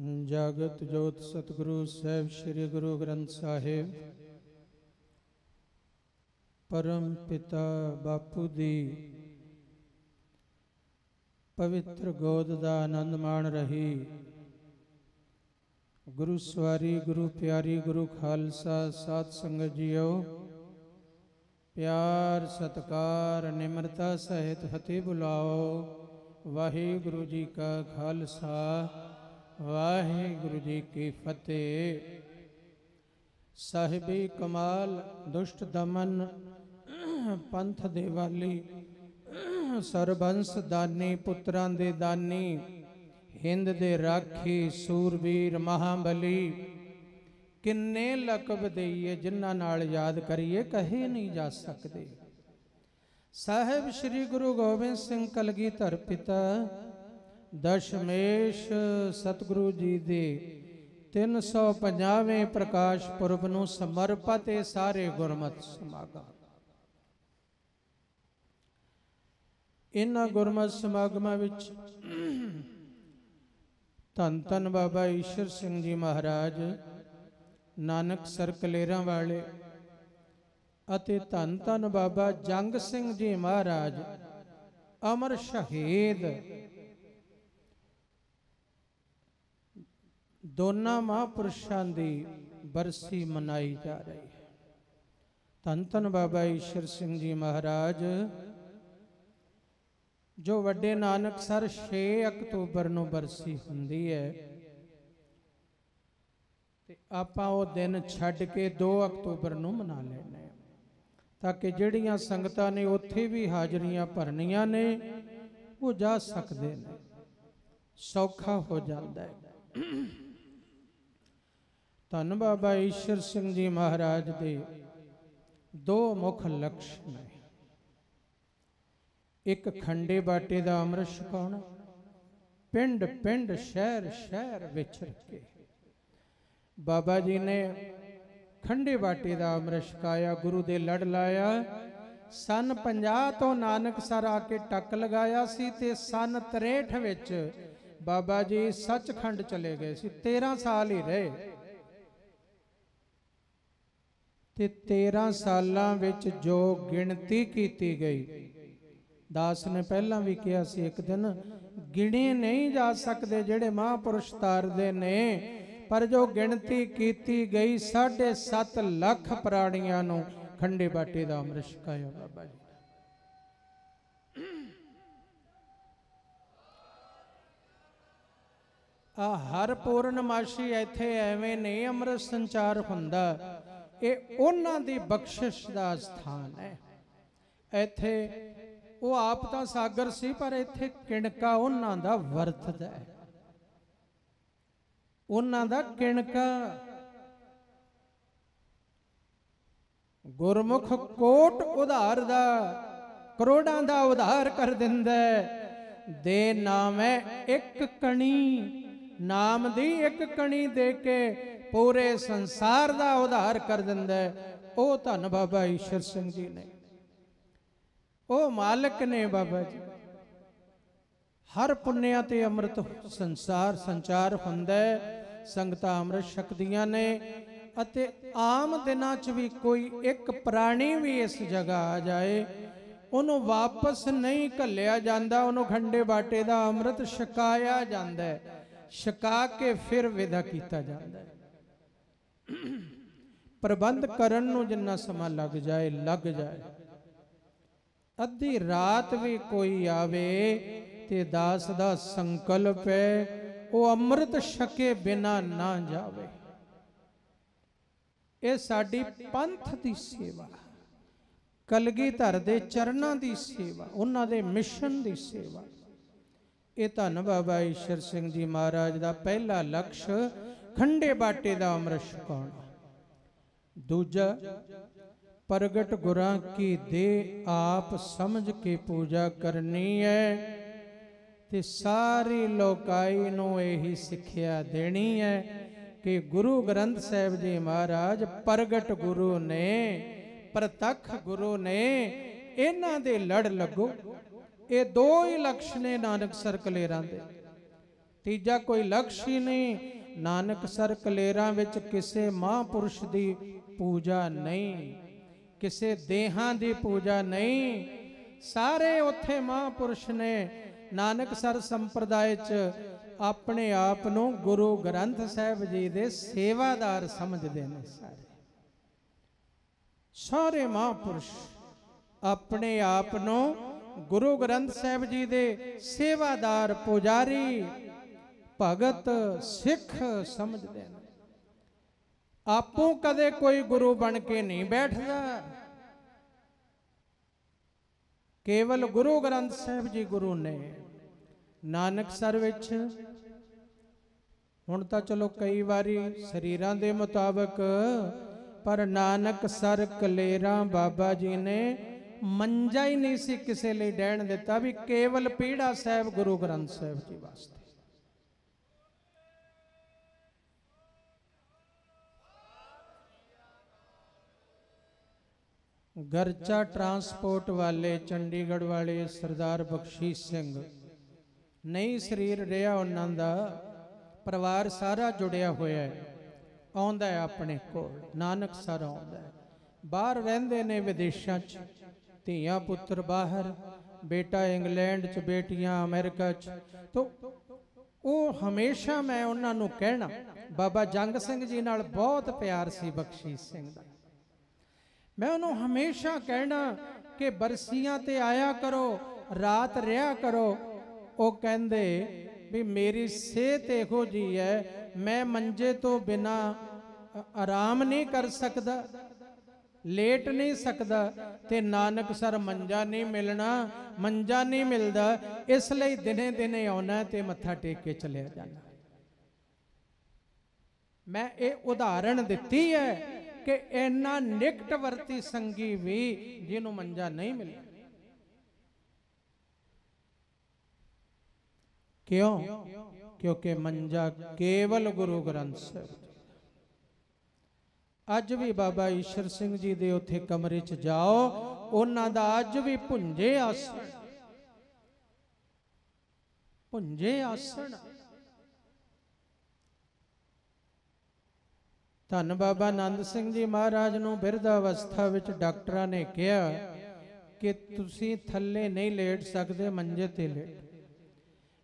जागत जोत सतगुरु साहिब श्री गुरु ग्रंथ साहिब परम पिता बापू दी पवित्र गोद दा आनंद मान रही। गुरु सवारी गुरु प्यारी गुरु खालसा साध संगत जीओ, प्यार सत्कार निम्रता सहित फतेह बुलाओ। वाहिगुरु जी का खालसा वाहिगुरु जी की फतेह। साहिबी कमाल दुष्ट दमन पंथ दे वाली सरबंस दानी पुत्रां दे दानी हिंद दे राखी सूरवीर महाबली किन्ने लकब देइए जिन्हां नाल याद करिए कहे नहीं जा सकते। साहिब श्री गुरु गोबिंद सिंह कलगीधर पिता दशमेश सतगुरु जी दे 350वें प्रकाश पुरब नूं समर्पित सारे गुरमत समागम। इन्हां गुरमत समागमां विच धन धन बाबा ईश्वर सिंह जी महाराज नानक सर कलेरां वाले अते धन धन बाबा जंग सिंह जी महाराज अमर शहीद दोनों महापुरुषों की बरसी मनाई जा रही है। धन धन बाबा ईश्वर सिंह जी महाराज जो वड्डे नानक सर 6 अक्तूबर नूं बरसी हुंदी है ते आपां वो दिन छड्ड के 2 अक्तूबर नूं मना लेने ताकि जिहड़ियां संगतां ने उत्थे भी हाजरियां भरनियां ने वो जा सकदे ने, सौखा हो जाता है। धन बाबा ईश्वर सिंह जी महाराज दे 2 मुख लक्ष्य ने। एक खंडे बाटे दा अमृत छकाउणा, पिंड पिंड शहर शहर विचर के बाबा जी ने खंडे बाटे दा अमृत छकाया, गुरु दे लड़ लाया। सन 50 तो नानक सर आके टक लगाया सी ते सन 63 विच बाबा जी सचखंड चले गए सी। 13 साल ही रहे ते 13 सालां विच जो गिणती कीती गई, दास ने पहला भी कहा सी एक दिन, गिणे नहीं जा सकते जेड़े महापुरुष तारदे ने, पर जो गिणती कीती गई 7.5 लाख प्राणियां नूं खंडे बाटे दा अमृत छकाया बाबा जी। आ हर पूर्णमाशी इत्थे एवें नहीं अमृत संचार हुंदा, ये उन्हां दी बख्शिश दा स्थान है। इत्थे वो आप तां सागर सी पर इत्थे किणका उन्हां दा वरतदा है, उन्हां दा किणका। गुरमुख कोट उधार दा करोड़ां दा उधार कर दिंदा है। दे नाम है एक कणी, नाम दी एक कणी दे के पूरे संसार दा उधार कर दिंदा है। ओ धन बाबा ईश्वर सिंह जी ने, ओ मालिक ने बाबा जी। हर पुण्या ते अमृत संसार संचार हुंदा है, संगतां अमृत छकदियां ने अते आम दिनां च भी कोई एक प्राणी भी इस जगह आ जाए उन्हों वापस नहीं घल्लिया जांदा, उन्हों खंडे बाटे दा अमृत छकाया जांदा है, छका के फिर विदा कीता जांदा है। प्रबंध करन नूं जिन्ना समा लग जाए, अद्धी रात भी कोई आवे ते दास दा संकल्प है वो अमृत छके बिना ना जावे। ये साडी पंथ दी सेवा, कलगीधर दे चरणां दी सेवा, उन्हां दे मिशन दी सेवा। ये धन बाबा ईश्वर सिंह जी महाराज दा पहला लक्ष्य खंडे बाटे दा अमृत छकाउणा। दूजा प्रगट गुरां की दे आप समझ के पूजा करनी है ते सारी लोकाई नूं यही सिक्ख्या देनी है कि गुरु ग्रंथ साहिब जी महाराज प्रगट गुरु ने, प्रतख गुरु ने, इन्हां दे लड़ लगो। ये 2 ही लक्ष्य ने नानक सर कलेरां दे। तीजा कोई लक्ष्य ही नहीं। नानक सर कलेरां विच किसे महापुरुष दी पूजा नहीं, किसे देहां दी पूजा नहीं, सारे उत्थे महापुरुष ने। नानक सर संप्रदाय च अपने आप नूं गुरु ग्रंथ साहिब जी दे सेवादार समझदे ने। सारे महापुरुष अपने आप नूं गुरु ग्रंथ साहिब जी दे सेवादार, पुजारी, भगत, सिख समझते हैं। आपू कदे कोई गुरु बन के नहीं बैठदा, केवल गुरु ग्रंथ साहिब जी गुरु ने। नानक सर विच हुण तां चलो कई वारी शरीरां दे मुताबक, पर नानक सर कलेरां बाबा जी ने मंजा ही नहीं सी किसे लिए डैण दिता, भी केवल पीढ़ा साहिब गुरु ग्रंथ साहिब जी वास्ते। गरचा ट्रांसपोर्ट वाले चंडीगढ़ वाले सरदार बख्शीश सिंह नहीं शरीर रहा, उन्हों का परिवार सारा जुड़िया होया है, आउंदा है अपने को। नानक सर आउंदा है, बाहर रहिंदे ने विदेशों च, धीआं पुत्र बाहर, बेटा इंग्लैंड च, बेटियां अमेरिका च। तो वो हमेशा मैं उन्होंने कहना, बाबा जंग सिंह जी नाल बहुत प्यार सी बख्शीश सिंह दा। मैं उन्होंने हमेशा कहना कि बरसियां ते आया करो, रात रहा करो। वो कहंदे भी मेरी सेहत इहो जी है, मैं मंजे तो बिना आराम नहीं कर सकता, लेट नहीं सकता, ते नानक सर मंजा नहीं मिलना, मंजा नहीं मिलता, इसलिए दिने दिने आना ते मत्था टेक के चलिया जाना। मैं ये उदाहरण दिती है कि इन्ना निकटवर्ती संगी भी जिन्हों मंजा नहीं मिला। क्यों? क्योंकि मंजा केवल गुरु ग्रंथ साहिब। अज भी बाबा ईश्वर सिंह जी दे उत्थे कमरे च जाओ, उन्हां दा अज भी भुंजे आसन, भुंजे आसन। धन बाबा आनंद सिंह जी महाराज नूं बिरधावस्था विच डॉक्टरां ने कहा कि तुसीं थल्ले नहीं लेट सकते, मंजे ते लेट।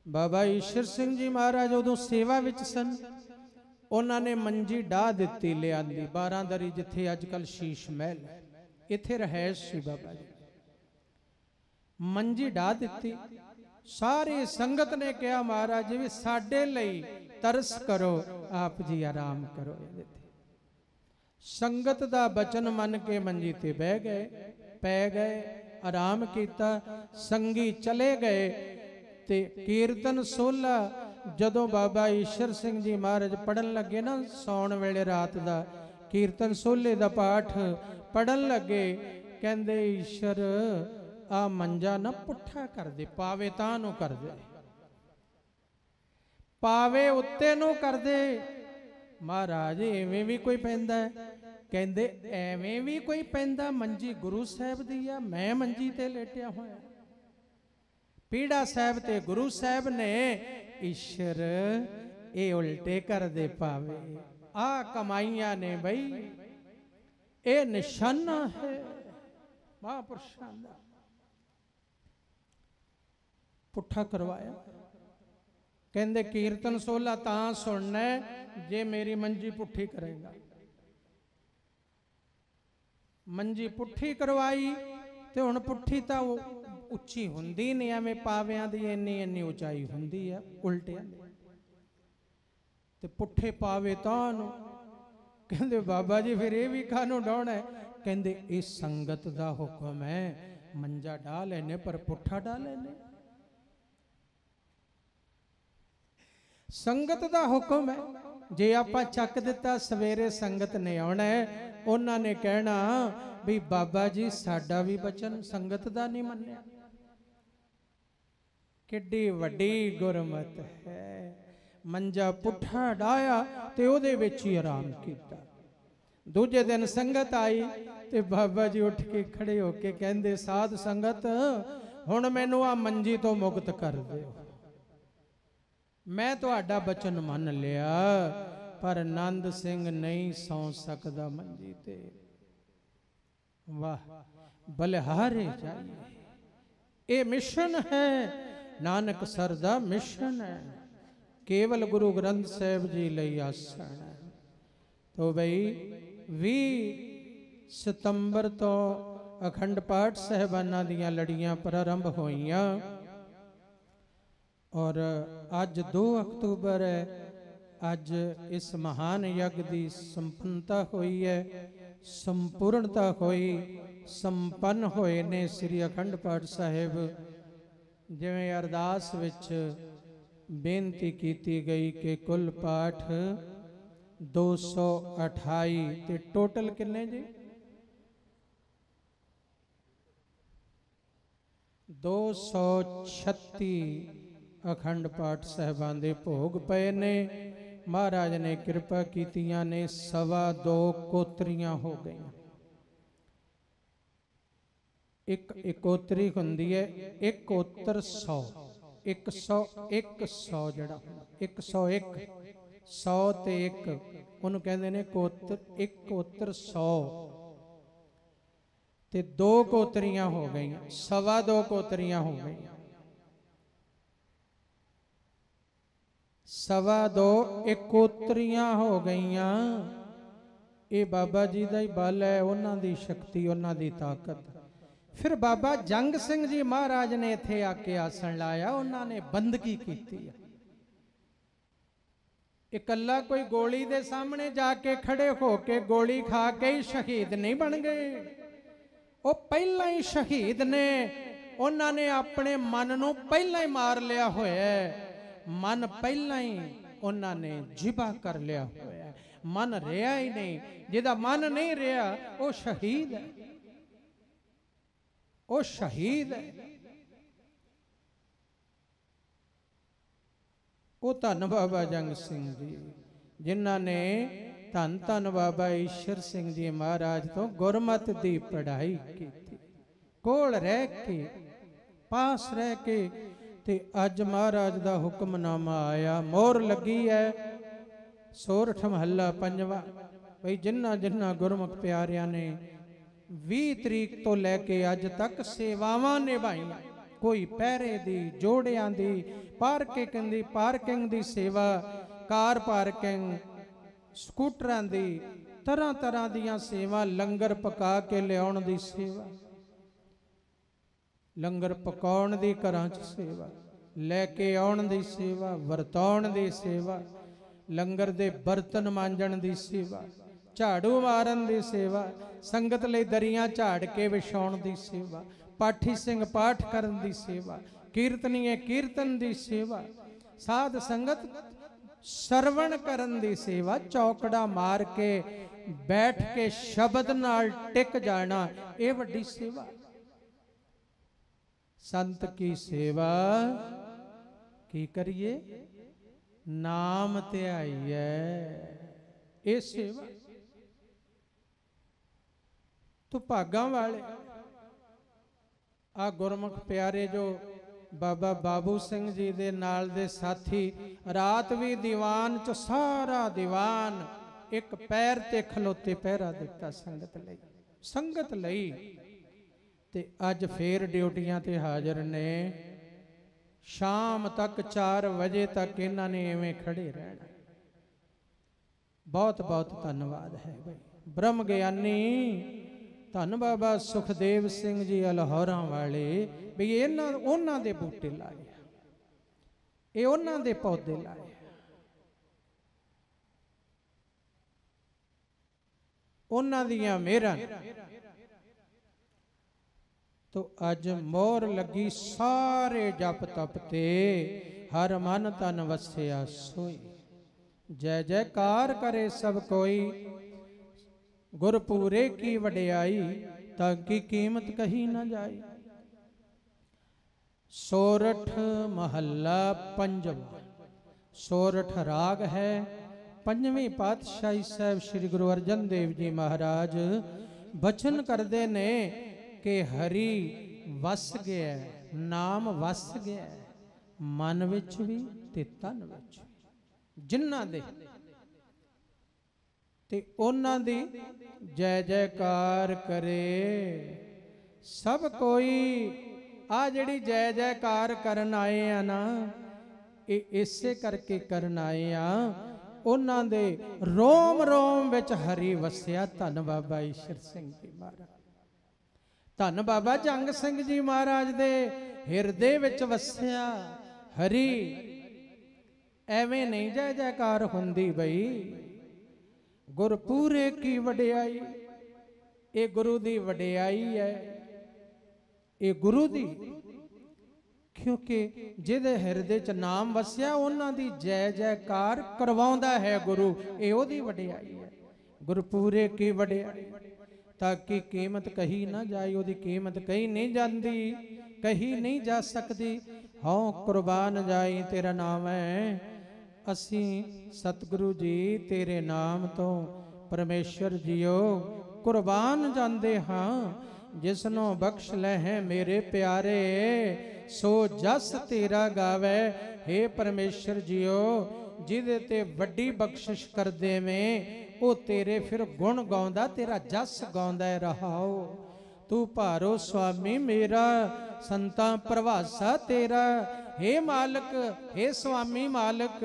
बाबा ईश्वर सिंह जी महाराज उदों सेवा विच सन, उन्होंने मंजी डाह दिती, लियांदी बारांदरी जिथे अजकल शीश महल, इत्थे रहैश सी बाबा जी। मंजी डाह दिती, सारी संगत ने कहा महाराज जी भी साडे लई तरस करो, आप जी आराम करो। संगत दा बचन मन के मंजी ते बह गए, पै गए, आराम किया, संगी चले गए। ते कीर्तन सोला जदों बाबा ईश्वर सिंह जी महाराज पढ़न लगे ना, सौण वेले रात दा कीर्तन सोले दा पाठ पढ़न लगे, कहंदे ईश्वर आ मंजा ना पुठा कर दे, पावे तां नूं कर दे, पावे उत्ते नूं कर दे। महाराज एवें भी कोई पैंदा है? कहंदे एवें भी कोई पैंदा, मंजी गुरु साहिब दी आ, मैं मंजी ते लेटिया होया। पीड़ा साहिब ते गुरु साहिब ने, ईश्वर ये उल्टे कर दे पावे। आ कमाइयां ने बई, ये निशाना है महापुरुषां दा। पुठा करवाया, कहंदे कीर्तन सोला तां सुनना जे मेरी मंजी पुठी करेगा। मंजी पुठी करवाई ते हुण पुठी तां उच्ची हुंदी नहीं, एवें पावियां दी इन्नी इन्नी उचाई हुंदी है, उल्टे ते पुठे पावे तां नूं। कहंदे बाबा जी फिर ये भी कानूं डाउणा है? कहंदे इस संगत दा हुक्म है, मंजा डाह लेने पर पुठा डाह लेने। संगत दा हुक्म है, जे आपां चक दिता सवेरे संगत ने आउणा है, उन्होंने कहना भी बाबा जी साडा भी बचन संगत दा नहीं मन्निया। किड्डी वड्डी गुरमत है। मंजा पुठा डाया ते ओदे विच ही आराम किया। दूजे दिन संगत आई ते बाबा जी उठ के खड़े होके कहंदे साध संगत हुण मैनू आ मंजी तो मुक्त कर दो। मैं तुहाडा बचन मन लिया, पर नंद सिंह नहीं सौ सकदा मंजी ते। वाह, बलिहारे चाहिए। ये मिशन है, नानक सर दा मिशन है, केवल गुरु ग्रंथ साहिब जी लई आसन है। तो बई 20 सितंबर तो अखंड पाठ साहिबाना दियां लड़ियां प्रारंभ होईयां और अज 2 अक्तूबर है। अज इस महान यज्ञ की संपन्नता हुई है, संपूर्णता हुई, संपन्न होए ने श्री अखंड पाठ साहिब। जिवें अरदास विच बेनती की गई कि कुल पाठ 228 ते टोटल किन्ने जी 236 अखंड पाठ साहिबान दे भोग पए ने। महाराज ने कृपा कीतियां ने 2.25 कोतरियां हो गई। एक इकोतरी हुंदी है, एक कोतर 100, 100 जड़ा 101 100 ते 1 उन्होंने कहते ने कोतर। एक कोतर 100 ते 2 कोतरियां हो गई, 2.25 कोतरियां हो गई। 2.25 इकोतरियां हो गईयां। ये बाबा जी का ही बल है, उन्हों की शक्ति, उन्हों की ताकत। फिर बाबा जंग सिंह जी महाराज ने इत्थे आके आसन लाया, उन्होंने बंदगी की। इकल्ला कोई गोली दे सामने जाके खड़े होके गोली खा के ही शहीद नहीं बन गए, वो पहला ही शहीद ने। उन्होंने अपने मन नूं पहला ही मार लिया होया, मन पहला ही उन्होंने जिबा कर लिया होया। मन रहा ही नहीं, जिहदा मन नहीं रहा वो शहीद है, वो शहीद है। वो धन बाबा जंग सिंह जी जिन्हों ने धन धन बाबा ईश्वर सिंह जी महाराज तो गुरमत की पढ़ाई की, कोल रह के पास रह के ते अज महाराज का हुक्मनामा आया, मोहर लगी है। सोरठ महला 5वां बई जिन्ना जिन्ना गुरमुख प्यारियां ने 20 तरीक तो लैके अज तक सेवावां निभाईयां। कोई पैरे दी, जोड़ियां दी, पार्किंग दी सेवा, कार पार्किंग, स्कूटरां दी, तरह तरह दियां सेवा, लंगर पका के लियाउण दी सेवा, लंगर पकाउण दी घरां च सेवा, लैके आउण दी सेवा, वरताउण दी सेवा, लंगर दे बर्तन मांजण दी सेवा, झाड़ू मारन दी सेवा, संगत लई दरियां झाड़ के विछाउण दी सेवा, पाठी सिंह पाठ करन दी सेवा, कीर्तनीय कीर्तन दी सेवा, साध संगत सरवण करन दी सेवा, चौकड़ा मार के बैठ के शब्द नाल टिक जाना, ये वड्डी सेवा। संत की सेवा की करिए, नाम ध्याइए, ये सेवा। तो भागां वाले आ गुरमुख प्यारे जो बाबा बाबू सिंह जी दे नाल दे साथी, रात भी दीवान च सारा दीवान एक पैर ते खलोते पहरा दिता संगत लई ते अज फिर ड्यूटियां ते हाजिर ने। शाम तक 4 बजे तक इन्हां ने इवें खड़े रहना। बहुत बहुत धन्यवाद है भाई। ब्रह्म ज्ञानी धन बाबा सुखदेव सिंह जी अलाहौरा वाले भी उन्हां दे बूटे लाए, ये उन्हां दे पौधे लाए, उन्हां दियां मेहरां। तो अज मोहर लगी सारे जप तप ते, हर मन तन वसिया सोई। जय जयकार करे सब कोई, गुरपूरे की वडियाई, ताकि कीमत कही न जाए। सोरठ महला 5वां, सोरठ राग है। 5वीं पातशाही साहब श्री गुरु अर्जन देव जी महाराज बचन करते ने कि हरि वस गया, नाम वस गया, मन विच भी ते तन विच, जिन्हां दे ते उन्हां दी जय जयकार करे सब कोई। आ जिहड़ी जय जयकार करन आए आ ना, ये इसे करके करन आए आ उन्हां दे रोम रोम विच हरि वसिया। धन बाबा ईश्वर सिंह जी महाराज, धन बाबा जंग सिंह जी महाराज दे हिरदे विच वसिया हरि। एवें नहीं जय जयकार हुंदी बई, गुरपूरे की वडियाई। ये गुरु दी वडियाई है, ये गुरु दी, क्योंकि जिहदे हिरदे च नाम वसिया उन्हां दी जय जयकार करवाउंदा है गुरु। ये ओदी वडियाई है, गुरपूरे की वडियाई। ताकि कीमत कही ना जाए, ओदी कीमत कही नहीं जाती, कही नहीं जा सकती। हाँ कुर्बान जाई तेरा नाम है। असी सतगुरु जी तेरे नाम तो परमेश्वर जियो कुर्बान जाते हाँ। जिसनों बख्श ले हैं मेरे प्यारे, सो जस तेरा गावे। हे परमेश्वर जियो जिदे ते वड्डी बख्शिश कर देवें, वो तेरे फिर गुण गाउंदा, तेरा जस गाउंदा रहाओ। तू भारो स्वामी मेरा, संतां प्रभासा तेरा। हे मालिक, हे स्वामी मालिक,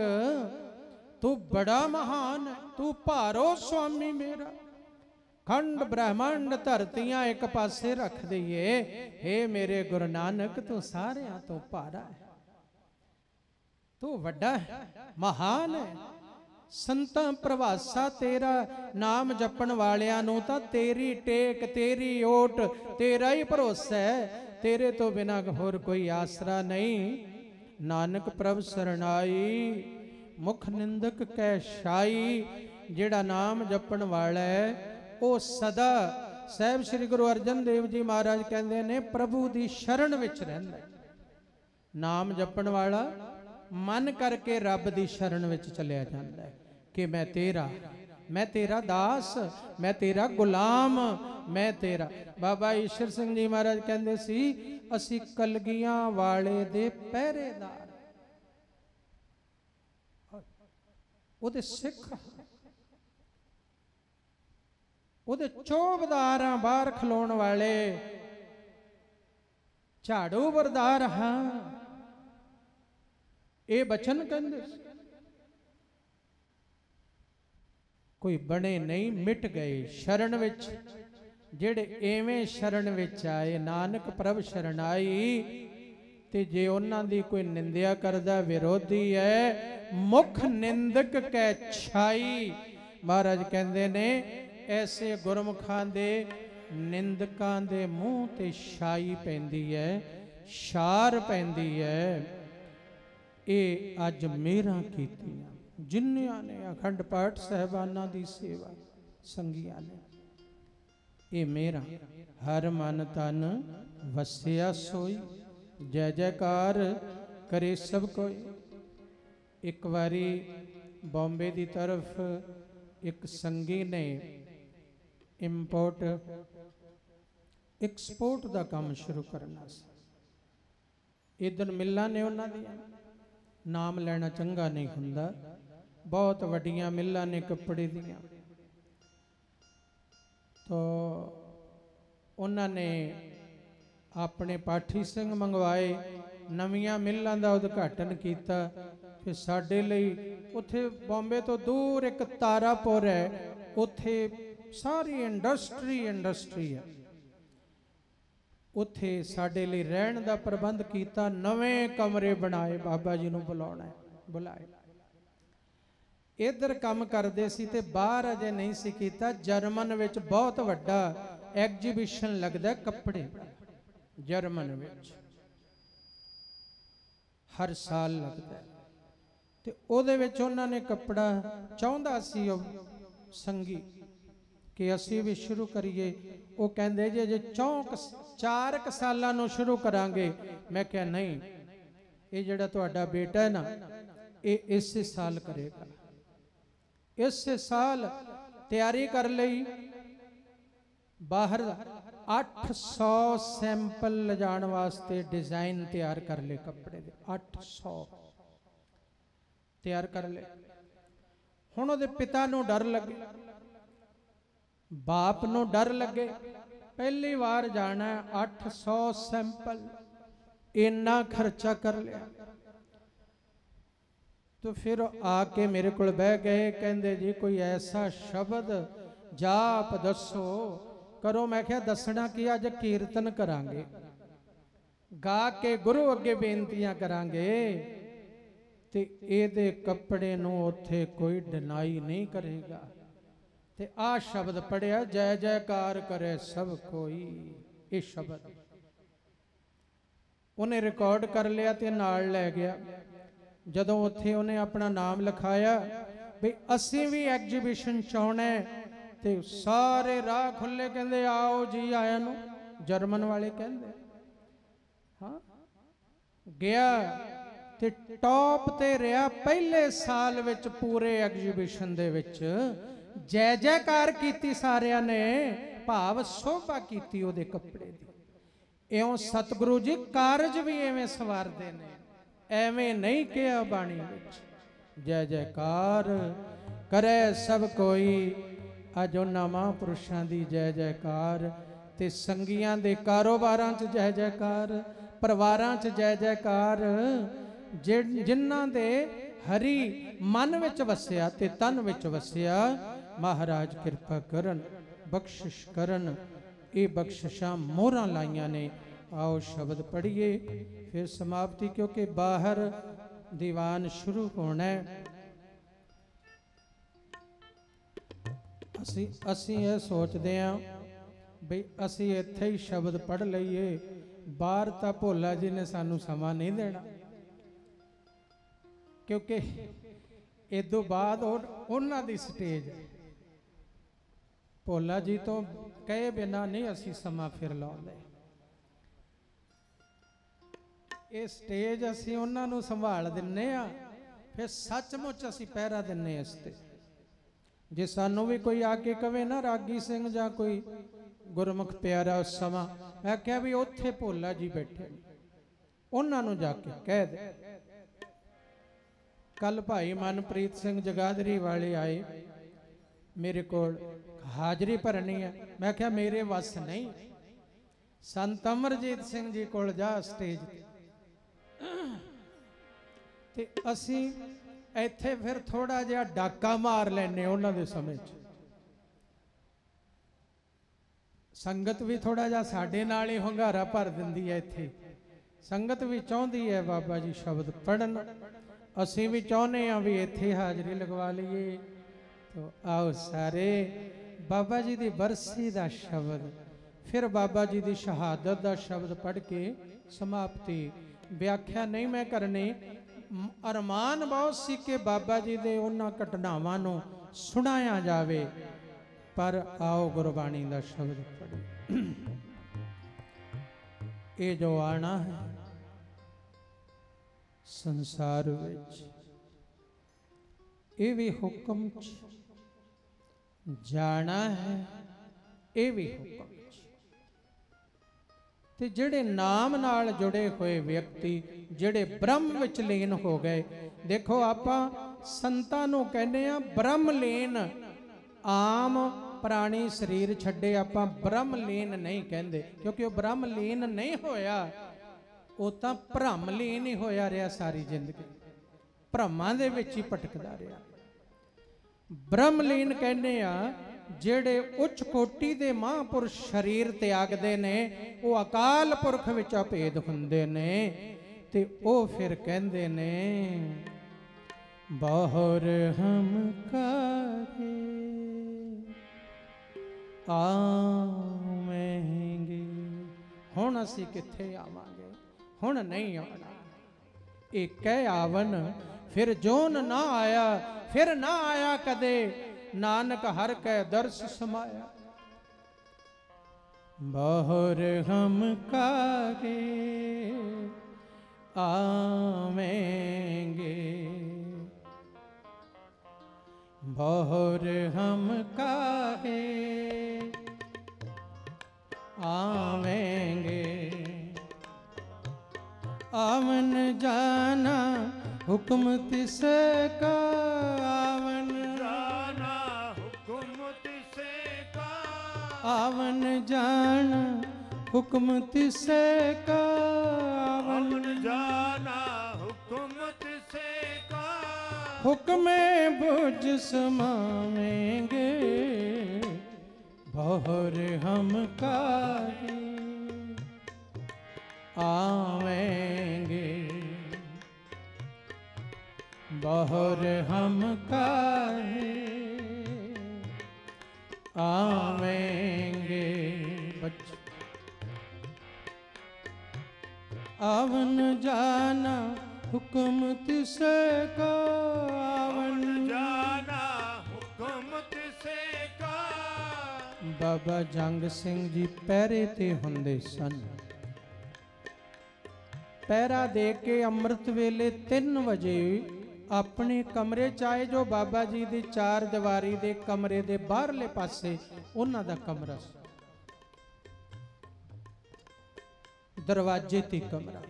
तू बड़ा महान है, तू भारो स्वामी मेरा। खंड ब्रह्मांड धरतियां एक पासे रख दईए, हे मेरे गुरु नानक तू सारियां तो भारा है, तू वड्डा है, महान है। संतां प्रभासा तेरा। नाम जपण वालियां नूं तां तेरी टेक, तेरी ओट, तेरा ही भरोसा है। तेरे तो बिना होर कोई आसरा नहीं। नानक प्रभ सरनाई, मुख निंदक कै शाई। जिहड़ा नाम जपण वाला है वो सदा, साहब श्री गुरु अर्जन देव जी महाराज कहते ने, प्रभु दी शरण विच रहिंदा है। नाम जपण वाला मन करके रब दी शरण विच चलिया जांदा है कि मैं तेरा दास, मैं तेरा गुलाम, मैं तेरा। बाबा ईश्वर सिंह जी महाराज कहते सी, असी कलगियां वाले दे पहरेदार, ओदे सिख, ओदे चौबदार बाहर खलोण वाले, झाड़ू बरदार हाँ। ये बचन कहते कोई बने नहीं, मिट गए शरण विच। जेड़े एवें शरण विच आए, नानक प्रभ शरणाई। ते जे उन्हां दी कोई निंदिया करदा विरोधी है, मुख निंदक कै छाई। महाराज कहंदे ने ऐसे गुरमुखां दे निंदकां दे मूंह ते छाई पैंदी है, छार पैंदी है। ये अज मेरा कीतियां जिन्नियां ने अखंड पाठ साहबाना दी सेवा संगिया ने, ये मेरा हर मन तन वसिया सोई। जय जयकार करे सब कोई। एक बारी बॉम्बे दी तरफ एक संगी ने इंपोर्ट एक्सपोर्ट का काम शुरू करना सी। इधर मिलां ने उन्हां दियां, नाम लेना चंगा नहीं हुंदा, बहुत वड्डियां मिलां ने कपड़े दियां। तो उन्होंने अपने पाठी सिंह मंगवाए, नवियां मिलां दा उद्घाटन किया। फिर साडे लई उत्थे बॉम्बे तो दूर एक तारापुर है, उत्थे सारी इंडस्ट्री है। उत्थे साडे लई रहन दा प्रबंध किया, नवें कमरे बनाए, बाबा जी नूं बुलाउणा है, बुलाए। इधर काम करते सी ते बाहर अजे नहीं सी कीता। जर्मन विच बहुत वड्डा एग्जीबिशन लगदा कपड़े, जर्मन विच हर साल लगता है। ते ओदे विच उन्हां ने कपड़ा चाहुंदा सी संगी कि असी भी शुरू करिए। वो कहंदे जे 4 सालां नूं शुरू करांगे। मैं क्या नहीं, ये जिहड़ा तुहाडा बेटा है ना, ये इस साल करेगा। इस साल तैयारी कर लई, बाहर 800 सैंपल ले जाने वास्ते डिजाइन तैयार कर ले कपड़े दे, 800 तैयार कर ले। हुण उहदे पिता नूं डर लगे, बाप नूं डर लगे, पहली बार जाना 800 सैंपल, इन्ना खर्चा कर लिया। तो फिर आके मेरे को बह गए, कहंदे जी कोई ऐसा शब्द जाप दसो करो। मैं क्या दसना कि अज कीर्तन करांगे, गा के गुरु अगे बेनतियां करांगे, ते एदे कपड़े नूं उत्थे कोई डिनाई नहीं करेगा। ते आ शब्द पढ़िया, जय जयकार करे सब कोई, ये शब्द उन्हें रिकॉर्ड कर लिया ते नाल लै गया। जदों उत्थे उन्हें अपना नाम लिखाया भी असीं भी एग्जीबिशन चाहना है, ते सारे राह खुले, कहंदे आओ जी आया नूं। जर्मन वाले कहंदे हाँ गया ते टॉप ते रहा पहले साल विच, पूरे एग्जीबिशन दे विच जय जयकार कीती सारियां ने, भाव शोभा कीती उहदे कपड़े दी। इउं सतगुरु जी कारज भी एवें सवारदे ने, एवें नहीं किया बाणी विच। जय जयकार करे सब कोई, अज उन्हां महापुरुषां दी जय जयकार, ते संगियां दे कारोबारां च जय जयकार, परिवारां च जय जयकार, जिन्हां दे हरि मन विच वसिया ते तन विच वसिया, महाराज कृपा करन, बख्शिश करन। ये बख्शिशां मोहरां लाइयां ने। आओ शब्द पढ़िए फिर समाप्ति, क्योंकि बाहर दीवान शुरू होना है। असी ये सोचते हैं बई असी इत्थे ही शब्द पढ़ लईए, बाहर तां भोला जी ने सानू समा नहीं देना, क्योंकि इदों बाद उन्हां दी स्टेज, भोला जी तो कहे बिना नहीं असी समा फिर लाउंदे। ये स्टेज असी उन्हां नूं संभाल दिन्ने आ, फिर सचमुच असी पहरा दिन्ने इस ते। जे सानू भी कोई आके कवे ना रागी सिंह जां कोई गुरमुख प्यारा उस समा, मैं क्या भी उत्थे भोला जी बैठे, उन्हां नूं जाके कह दे। कल भाई मनप्रीत सिंह जगाधरी वाले आए मेरे को, हाजरी भरनी है। मैं क्या मेरे वस नहीं, संत अमरजीत सिंह जी कोल जा स्टेज ते असी इत्थे फिर थोड़ा जिहा डाका मार लैने उन्हां दे समय च। संगत भी थोड़ा जिहा साडे नाल ही hungaरा भर दिंदी है। इत्थे संगत भी चाहुंदी है बाबा जी शब्द पढ़न, असी भी चाहुंदे हां भी इत्थे हाजरी लगवा लईए। तो आओ सारे बाबा जी की बरसी का शब्द, फिर बाबा जी की शहादत का शब्द पढ़ के समाप्ति। व्याख्या नहीं मैं करनी, अरमान बहुत सी कि बाबा जी के उन्हां घटनावां नूं सुनाया जावे, पर आओ गुरबाणी का शब्द पढ़ो। ये जो आना है संसार विच, ये भी हुक्म जाना है, ये भी हुक्म। ते जिहड़े नाम नाल जुड़े हुए व्यक्ति, जिहड़े ब्रह्म विच लीन हो गए, देखो आपां संतां नूं कहने आ ब्रह्म लीन, आम प्राणी शरीर छड्डे आपां ब्रह्म लीन नहीं कहंदे, क्योंकि वह ब्रह्म लीन नहीं होया, वो तां भ्रम लीन ही होया रहा सारी जिंदगी, भ्रमां दे विच ही भटकदा रहा। ब्रह्मलीन कहने आ जेड़े उच्च कोटि दे महापुरुष शरीर त्यागदे ने, वो अकाल पुरख विच अभेद हुंदे ने, ते ओ फिर कहंदे ने बाहर हम काहे आवेंगे। हुण असीं कित्थे आवांगे, हुण नहीं आना। एक कह आवन फिर जोन ना आया, फिर ना आया कदे, नानक हर कै दर्श समाया। बाहर हम काहे आवेंगे, बाहर हम काहे आवेंगे। जाना हुक्म तिसे का, आवन जाना हुक्म तिसे का, आवन जाना हुक्म तिसे का, आवन जाना हुक्म तिसे का, हुक्म बुझ समावेंगे बहुर हम काहे आवेंगे, बहुर हम काहे आवेंगे। आवन जाना हुक्म तिसे का, आवन जाना हुक्म तिसे का। बाबा जंग सिंह जी ਪਹਿਰੇ ਤੇ ਹੁੰਦੇ ਸਨ। ਪਹਿਰਾ ਦੇ ਕੇ ਅੰਮ੍ਰਿਤ ਵੇਲੇ 3 ਵਜੇ ਆਪਣੇ ਕਮਰੇ ਚ ਆਏ, ਜੋ ਬਾਬਾ ਜੀ ਦੀ 4 ਦੀਵਾਰੀ ਦੇ ਕਮਰੇ ਦੇ ਬਾਹਰਲੇ ਪਾਸੇ ਉਹਨਾਂ ਦਾ ਕਮਰਾ ਸੀ, ਦਰਵਾਜ਼ੇ ਤੇ ਕਮਰਾ।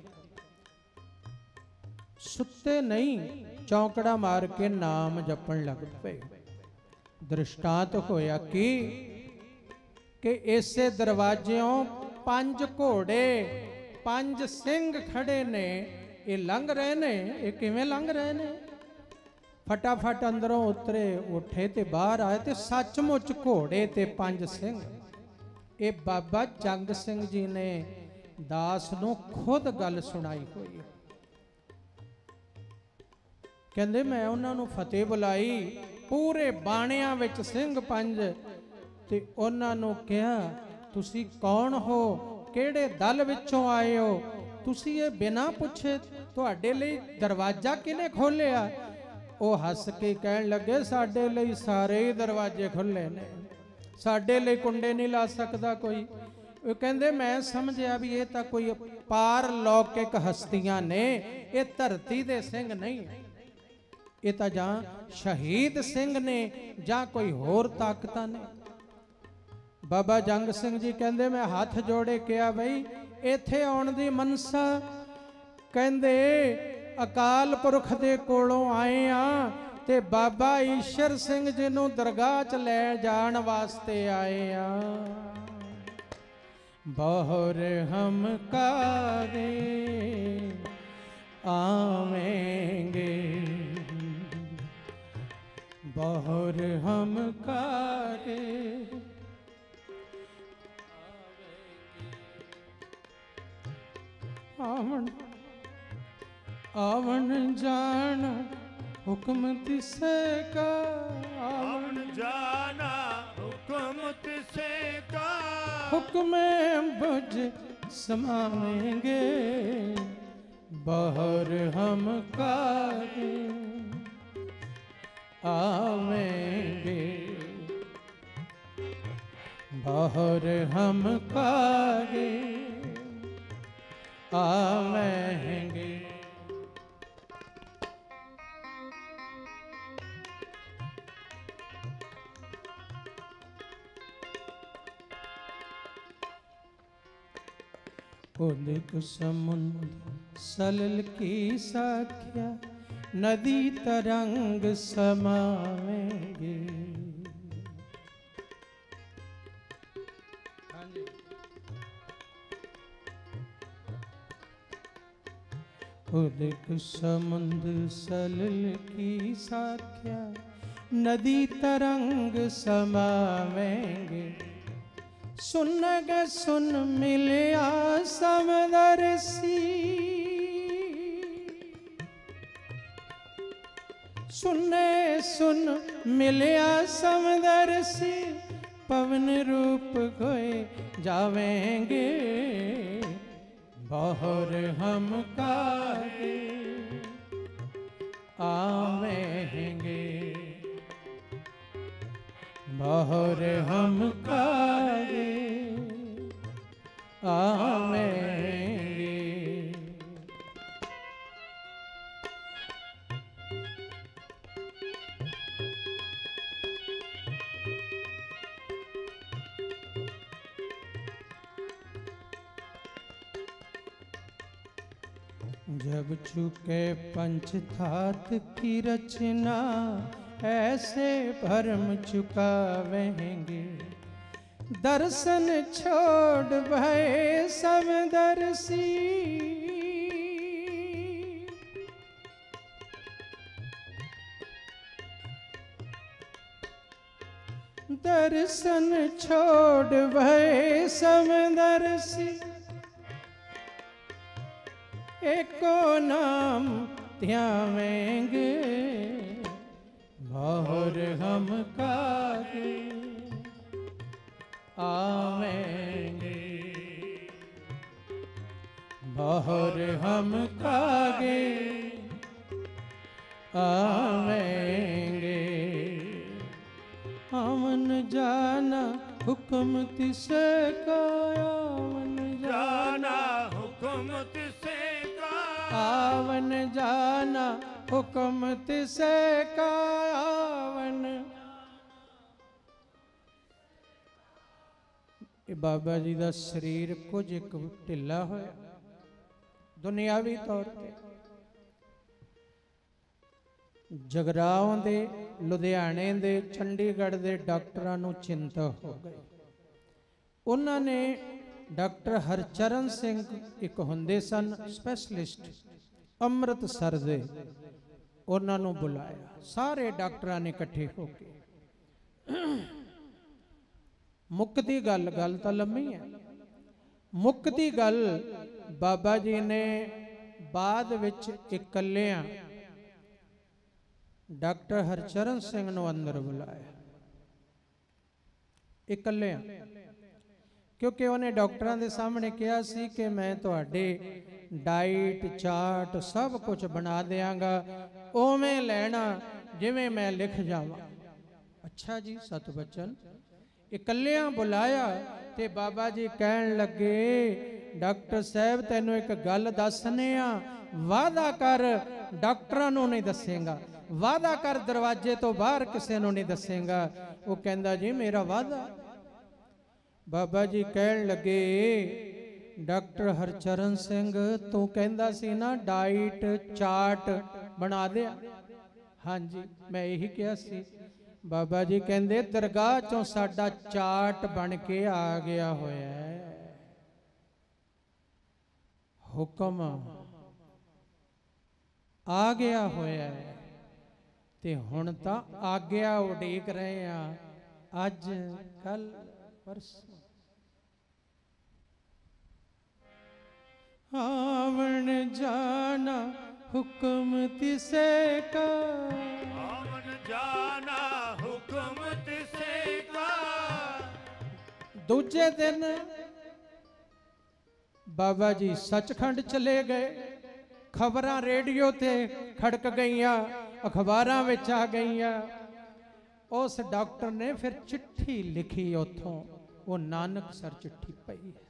ਸੁੱਤੇ ਨਹੀਂ, ਚੌਂਕੜਾ ਮਾਰ ਕੇ ਨਾਮ ਜਪਣ ਲੱਗ ਪਏ। ਦ੍ਰਿਸ਼ਟਾਂਤ ਹੋਇਆ ਕਿ ਇਸੇ ਦਰਵਾਜ਼ਿਓਂ 5 ਘੋੜੇ 5 ਸਿੰਘ ਖੜੇ ਨੇ, ਇਹ ਲੰਘ ਰਹੇ ਨੇ। ਇਹ ਕਿਵੇਂ ਲੰਘ ਰਹੇ ਨੇ? ਫਟਾਫਟ ਅੰਦਰੋਂ ਉਤਰੇ, ਉੱਠੇ ਤੇ ਬਾਹਰ ਆਏ, ਤੇ ਸੱਚਮੁੱਚ ਘੋੜੇ ਤੇ 5 ਸਿੰਘ। ਇਹ ਬਾਬਾ ਜੰਗ ਸਿੰਘ ਜੀ ਨੇ ਦਾਸ ਨੂੰ ਖੁਦ ਗੱਲ ਸੁਣਾਈ ਹੋਈ ਹੈ। ਕਹਿੰਦੇ ਮੈਂ ਉਹਨਾਂ ਨੂੰ ਫਤਿਹ ਬੁਲਾਈ, ਪੂਰੇ ਬਾਣਿਆਂ ਵਿੱਚ ਸਿੰਘ 5, ਤੇ ਉਹਨਾਂ ਨੂੰ ਕਿਹਾ ਤੁਸੀਂ ਕੌਣ ਹੋ, ਕਿਹੜੇ ਦਲ ਵਿੱਚੋਂ ਆਏ ਹੋ, ਤੁਸੀਂ ਇਹ ਬਿਨਾਂ ਪੁੱਛੇ ਤੁਹਾਡੇ ਲਈ ਦਰਵਾਜ਼ਾ ਕਿਹਨੇ ਖੋਲਿਆ? ਉਹ ਹੱਸ ਕੇ ਕਹਿਣ ਲੱਗੇ ਸਾਡੇ ਲਈ ਸਾਰੇ ਹੀ ਦਰਵਾਜ਼ੇ ਖੁੱਲੇ ਨੇ, ਸਾਡੇ ਲਈ ਕੁੰਡੇ ਨਹੀਂ ਲਾ ਸਕਦਾ ਕੋਈ। ਉਹ ਕਹਿੰਦੇ ਮੈਂ ਸਮਝਿਆ ਵੀ ਇਹ ਤਾਂ ਕੋਈ ਪਾਰਲੌਕਿਕ ਹਸਤੀਆਂ ਨੇ, ਇਹ ਧਰਤੀ ਦੇ ਸਿੰਘ ਨਹੀਂ, ਇਹ ਤਾਂ ਜਾਂ ਸ਼ਹੀਦ ਸਿੰਘ ਨੇ ਜਾਂ ਕੋਈ ਹੋਰ ਤਾਕਤਾਂ ਨੇ। ਬਾਬਾ ਜੰਗ ਸਿੰਘ ਜੀ ਕਹਿੰਦੇ ਮੈਂ ਹੱਥ ਜੋੜੇ ਕਿਹਾ ਬਈ ਇੱਥੇ ਆਉਣ ਦੀ ਮਨਸਾ, ਕਹਿੰਦੇ ਅਕਾਲ ਪੁਰਖ ਦੇ ਕੋਲੋਂ ਆਏ ਆ ਤੇ ਬਾਬਾ ਈਸ਼ਰ ਸਿੰਘ ਜੀ ਨੂੰ ਦਰਗਾਹ 'ਚ ਲੈ ਜਾਣ ਵਾਸਤੇ ਆਏ ਆ। ਬਹੁਰ ਹਮ ਕਾਗੇ ਆਵੇਂਗੇ, बहुर हम कागे आवन आवन जान हुक्म तिसे का, आवन जाना हुक्म तिसे का, हुक्म बुझ समावेंगे बहुर हम कागे आवेंगे, बहुर हम कागे आवेंगे। उदित समुद्र सलल की साख्या, नदी तरंग समावेंगे। उदित समुद्र सलल की साख्या, नदी तरंग समावेंगे। सुन ग सुन मिलिया समदर्शी, सुने सुन मिलिया समदर्शी, पवन रूप खोए जावेंगे बहुर हम कागे आवेंगे, बहुर हम कागे आवेंगे। जब चुके पंचधात की रचना ऐसे भरम चुकावेंगे। दर्शन छोड़ भय समदर्शी, दर्शन छोड़ भय समदर्शी। एको नाम ध्यावेंगे मोहर हम कागे आवेंगे। मोहर हम कागे आवेंगे। अमन जाना हुक्म तिसे का, अमन जाना हुक्म तिसे का, आवन जाना हुक्म तिसे का आवन। बाबा जी का शरीर कुछ एक ढिला होया दुनियावी तौर पर। जगराओं दे, लुधियाने दे, चंडीगढ़ दे डॉक्टरां नूं चिंता हो गई। उन्होंने डॉक्टर हरचरण सिंह एक होंदे सन स्पैशलिस्ट अमृतसर दे, उन्होंने बुलाया। सारे डॉक्टरां ने इकट्ठे होके मुक्ति गल, गल तो लम्मी है, मुक्ति गल बाबा जी ने बाद विच इकल्लियां डॉक्टर हरचरण सिंह नूं अंदर बुलाया इकल्लियां, क्योंकि उन्हें डॉक्टरां दे सामने कहा सी कि मैं तुहाडे डाइट चार्ट सब कुछ बना देंगा, उवें लेना जिवें मैं लिख जावां। अच्छा जी, सत बचन इकल्लियां बुलाया ते बाबा जी कहन लगे, डॉक्टर साहब तैनूं एक गल दसने आ, वादा कर डॉक्टरां नूं नहीं दसेगा, वादा कर दरवाजे तो बाहर किसी नूं नहीं दसेगा। वो कहंदा जी मेरा वादा। बाबा जी कहन लगे, डॉक्टर हरचरण सिंह तू कहंदा सी ना डाइट चार्ट बना दे। हाँ जी मैं यही कहा सी। बाबा जी कहंदे दरगाह चों साडा चार्ट बन के आ गया होया है, हुक्म आ गया होया है, ते हुण तां आग्या उडीक रहे हैं, अज कल परसों। आवन जाना हुक्म तिसे का, आवन जाना हुक्म तिसे का। दूजे दिन बाबा जी सचखंड चले गए। खबरां रेडियो ते खड़क गईयां, अखबारां विच आ गईयां। उस डॉक्टर ने फिर चिट्ठी लिखी उथों, वो नानकसर चिट्ठी पई है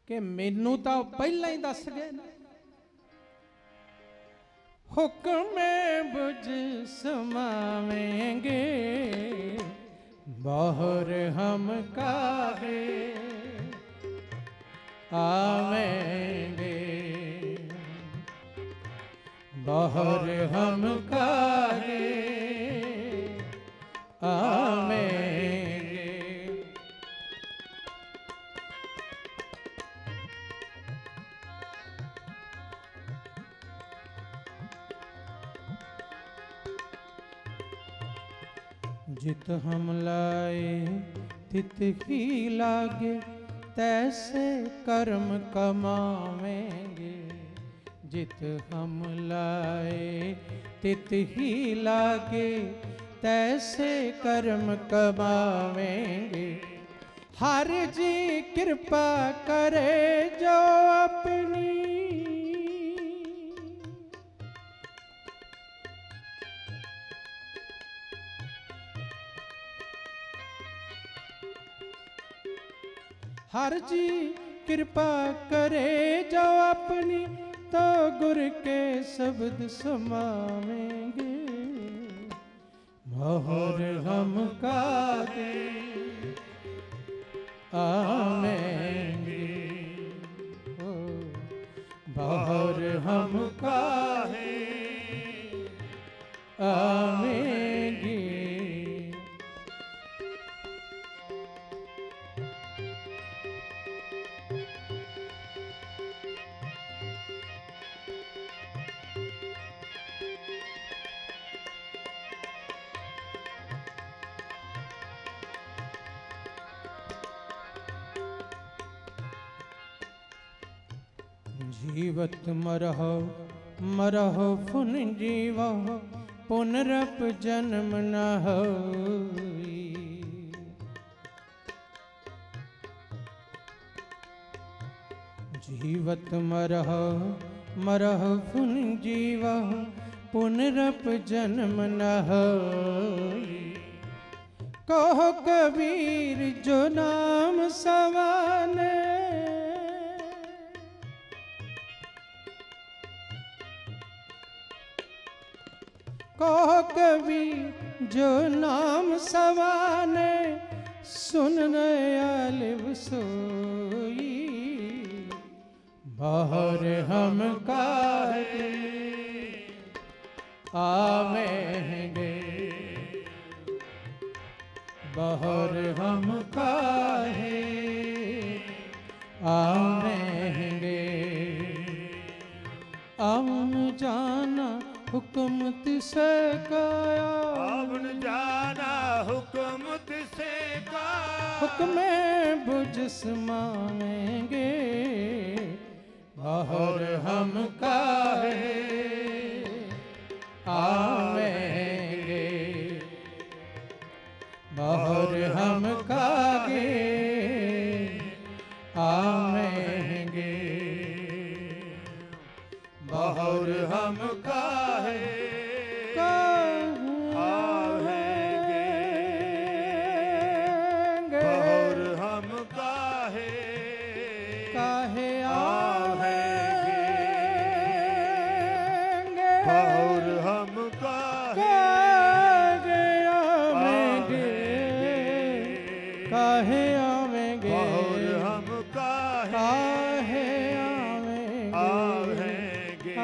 कि मैनू तो पहला ही दस गए ना, हुक्म बुझ समावेंगे बाहर हम काहे आवेंगे, बाहर हम काहे आवेंगे। जित हम लाए तित ही लागे, तैसे कर्म कमावेंगे। जित हम लाए तित ही लागे, तैसे कर्म कमावेंगे। हर जी कृपा करे जो अपनी, हर जी कृपा करे जो अपनी, तो गुर के शब्द समावेंगे मोहर हम कागे आवेंगे। बाहर हम काहे आवेंगे। जीवत मरह मरह पुन जीवह पुनरप जन्म न होई। जीवत मरह मरह पुन जीवह पुनरप जन्म न होई। कहो कबीर जो नाम सवाने, कहो कबीर जो नाम सवाने, सुन आलिव सोई। बाहर हम काहे आवेंगे, बाहर हम काहे आवेंगे। आवन जाना हुक्म तिसे काया, आवन जाना हुक्म तिसे का। हुक्म बुझ समावेंगे, बाहर हम काहे आवेंगे। बाहर हम काहे आवेंगे, बाहर हम काहे आवेंगे। बाहर हम काहे काहे आवेंगे। बाहर हम काहे आवेंगे, काहे आवेंगे। बाहर हम काहे काहे आवेंगे,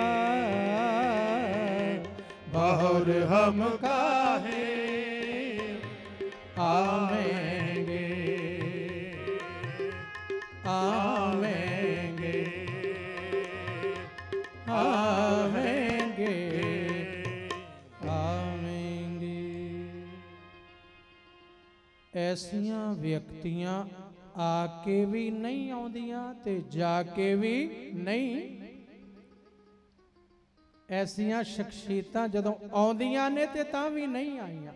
बाहर हम काहे आवेंगे, आवेंगे, आवेंगे, आवेंगे। ऐसियां व्यक्तियां आके भी नहीं आउंदियां ते जाके भी नहीं। ऐसियां शख्सियतां जदों आउंदियां ने ते तां भी नहीं आईयां।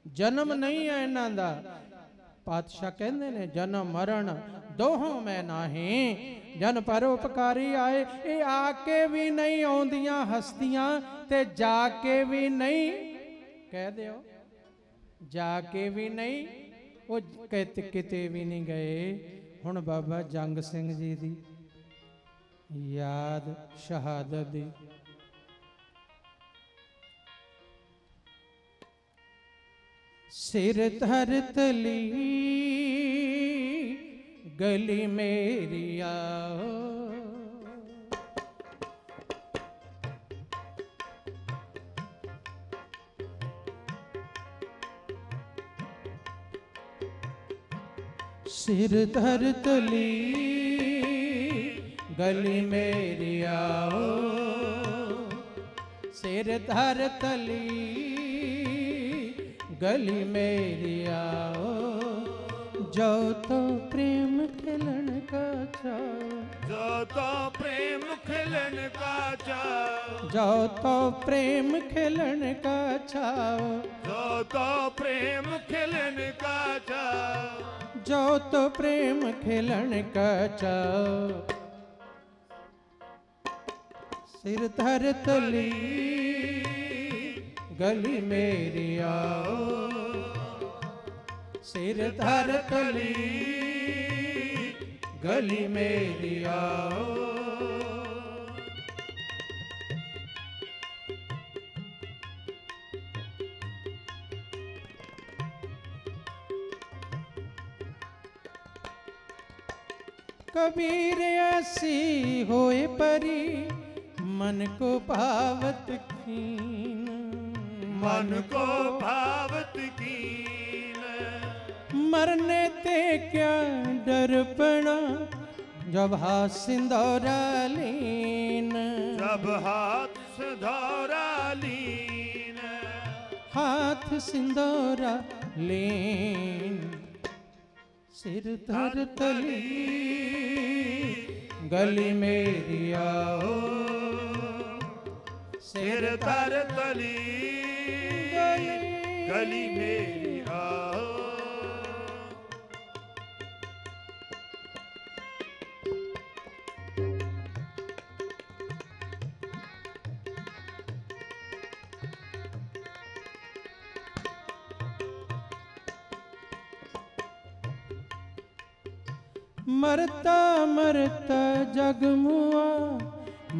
जन्म नहीं है इन्हां दा। पातशाह कहंदे ने जन्म मरण दोहों में नाही, जन परोपकारी आए। ये आके भी नहीं आउंदियां हस्तियां ते जाके भी नहीं। कह दियो जाके भी नहीं, वो किते भी नहीं गए। हुण बाबा जंग सिंह जी दी याद शहादत दी सिर धर तली गली मेरी आओ, सिर धर तली गली मेरी आओ, सिर धर तली गली मेरी आओ। जो तो प्रेम खिलन का चाओ, जो तो प्रेम खिलन का चाओ, जो तो प्रेम खिलन का चाओ, जो तो प्रेम खिलन का चाओ, जो तो प्रेम खिलन का चाओ। सिर धर तली गली मेरी आओ, सिर धर तली गली मेरी आओ। कबीर ऐसी होए परी मन को भावत कीन, मन को भावत कीन। मरने ते क्या डरपना जब हाथ सिंदूरा लीन, जब हाथ सिंदूरा लीन, हाथ सिंदूरा लीन। सिर धर तली गली मेरी आओ, सिर धर तली गली मेरी आओ। मरता मरता जग मुआ,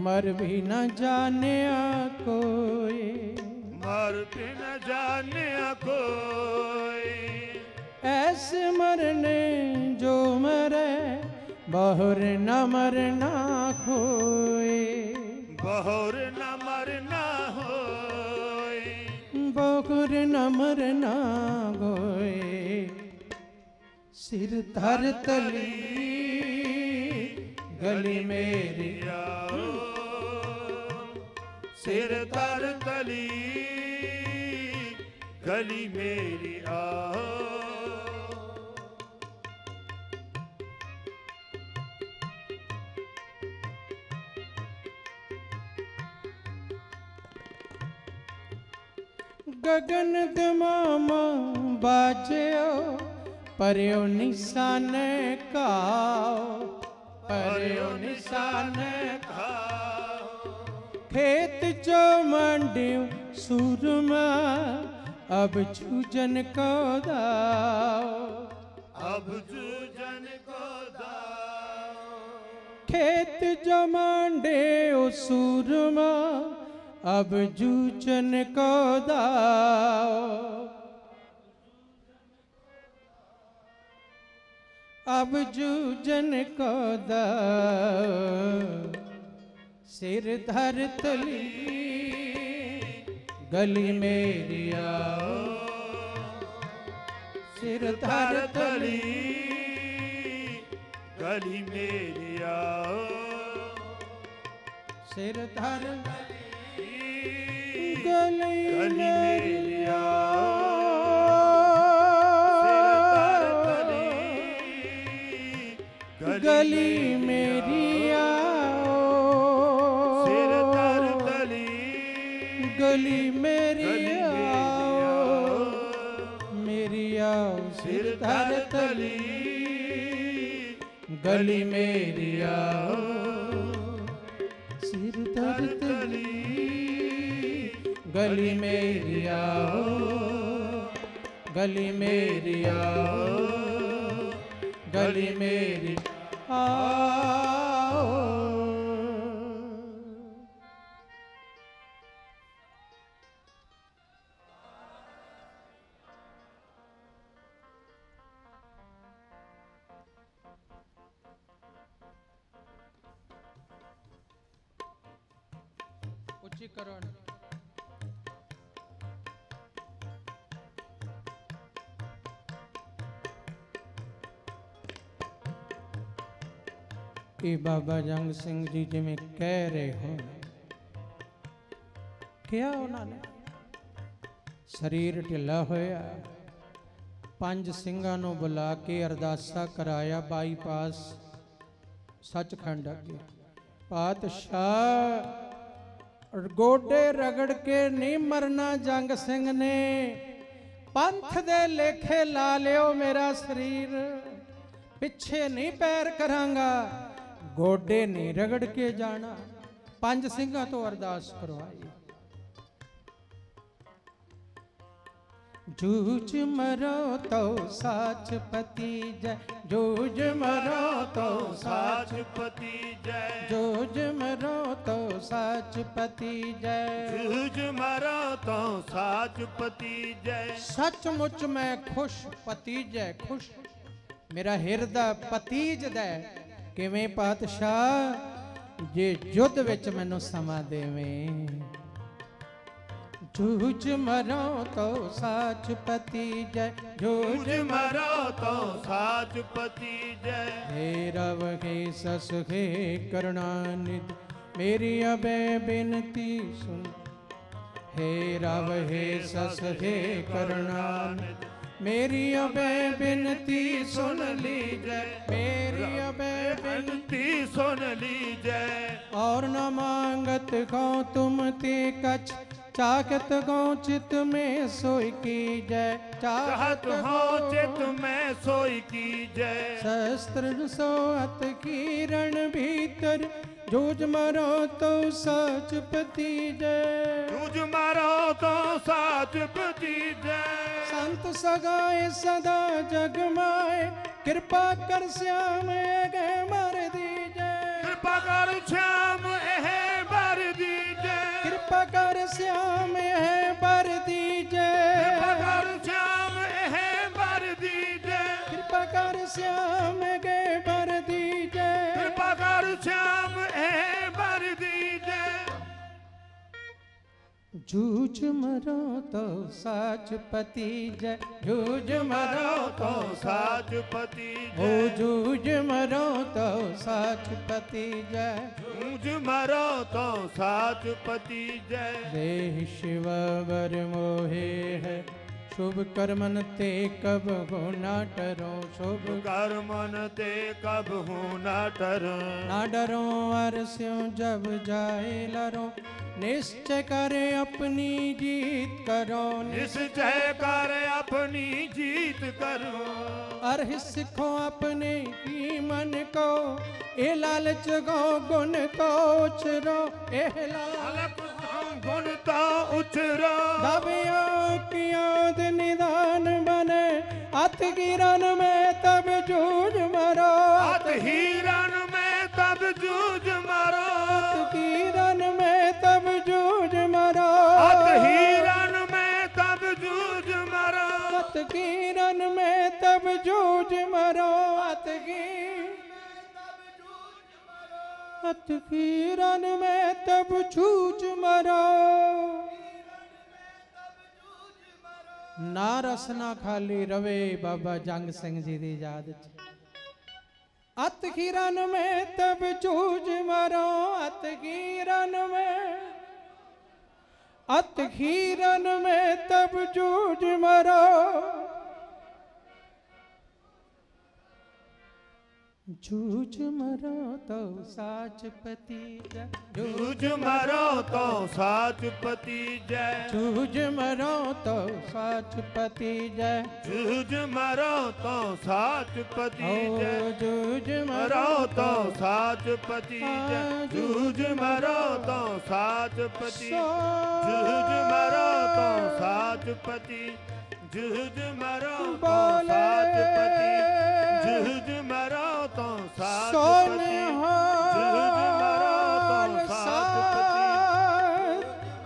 मर भी न जाने कोई, मर भी न जाने कोई। ऐसे मरने जो मरे बहुर न मरना खोए, बहुर न मरना होए, बहुर न मरना गोए। सिर धर तली गली मेरी आओ, सिर धर तली गली मेरी आओ। गगन दमामा बाजो पर्यो निशाने काओ, पर्यो निशाने खाओ। खेत जो मंडियो सूरमा अब चूजन को दाओ, अब जूझन को दाओ। खेत जो मंडियो सूरमा अब जूजन को दाओ, अब जूजन को दाओ। सिर धर तली गली मेरी आओ, सिर धर तली गली मेरी आओ। सिर धर गली गली मेरी आओ। गली मेरी आओ, सिर धर तली गली मेरी आओ, मेरी आओ। सिर धर तली गली मेरी आओ, सिर धर तली गली मेरी आओ, गली मेरी आओ, गली मेरी आओ। उच्ची करो। कि बाबा जंग सिंह जी जिमें कह रहे हो, क्या उन्होंने शरीर ढिला होया, 5 ਸਿੰਘਾਂ ਨੂੰ बुला के अरदासा कराया बाईपास सचखंड अगे। पातशाह गोडे रगड़ के नहीं मरना जंग सिंह ने, पंथ दे लेखे ला लियो मेरा शरीर, पिछे नहीं पैर करांगा, गोडे नहीं रगड़ के जाना। 5 ਸਿੰਘਾਂ तो अरदास करवाई। जूझ मरो तो साच पति जय, जूझ मरो तो साच पति जय, जूझ मरो तो साच पति जय, जूझ मरो तो साच पति जय। सचमुच मैं खुश पति जय खुश, मेरा हिरदा पतीज दे ਕਿਵੇਂ ਪਾਤਸ਼ਾਹ ਜੇ ਯੁੱਧ ਵਿੱਚ ਮੈਨੂੰ ਸਮਾਂ ਦੇਵੇਂ। जूझ मरो तो साच पति जय, जूझ मरो तो साच पति जय। हे रव हे सस हे करुणानिधि मेरी अबे बिनती सुन। हे रव हे सस हे करुणानिधि मेरी अबे बिनती सुन लीजय। मेरी अबे बिनती सुन लीजय। और न मांगत गौ तुम ते कछ, चाहत गौ चित में सोई की जय। चाहत हो चित में सोई की जय। शस्त्र सोहत किरण भीतर, जूझ मरो तो साच पति जय। जूझ मरो तो साच पति जय। संत सगाए सदा जग माए, कृपा कर श्याम गए मर दीजय। कृपा कर श्याम एह बर दीजय। कृपा कर श्याम है बर दीजय। कृपा कर श्याम एह बर दीजय। कृपा कर श्याम गए बर दीजय। कृपा कर श्याम एह बर दीजय। जूझ मरो तो साच पति जय। जूझ मरो तो साच पति ओ जूझ मरो तो साच पति जय। जूझ मरो तो साच पति जय। देह शिव वर मोहे है, शुभ कर्मन ते कब हो ना डरो। शुभ कर्मन ते कब हो ना डरो। ना डरो अरस्यों जब जाए लरो, निश्चय करे अपनी जीत करो। निश्चय कर अपनी जीत करो। अरहि सिखो अपने ही मन को, ए लालच गो गुण को उचरो। ए लालच गुण तो उचरो। दबियो की याद निदान बने, अत गिरन में तब जूझ मरो। अत हीरन में तब जूझ मरो। अत गिरन में तब जूझ मरो। अत हीरन में तब जूझ मरो। अत गिरन में तब जूझ मरो। अत गिरन में तब जूझ मरो। ना रसना खाली रवे बाबा जंग सिंह जी दी याद च। अत गिरन में तब जूझ मरो। अत गिरन में, अत गिरन में तब जूझ मरो। जूझ मरो तो साच पति जय। जूझ मरो तो साच पति जय। जूझ मरो तो साच पति जय। जूझ मरो तो साच पति जय। जूझ मरो तो साच पति जय। जूझ मरो तो साच पति। जूझ मरो तो साच पति। जूझ मरो तो साच पति। जूझ मरो तो साच पति। जूझ मरो तो साच पति।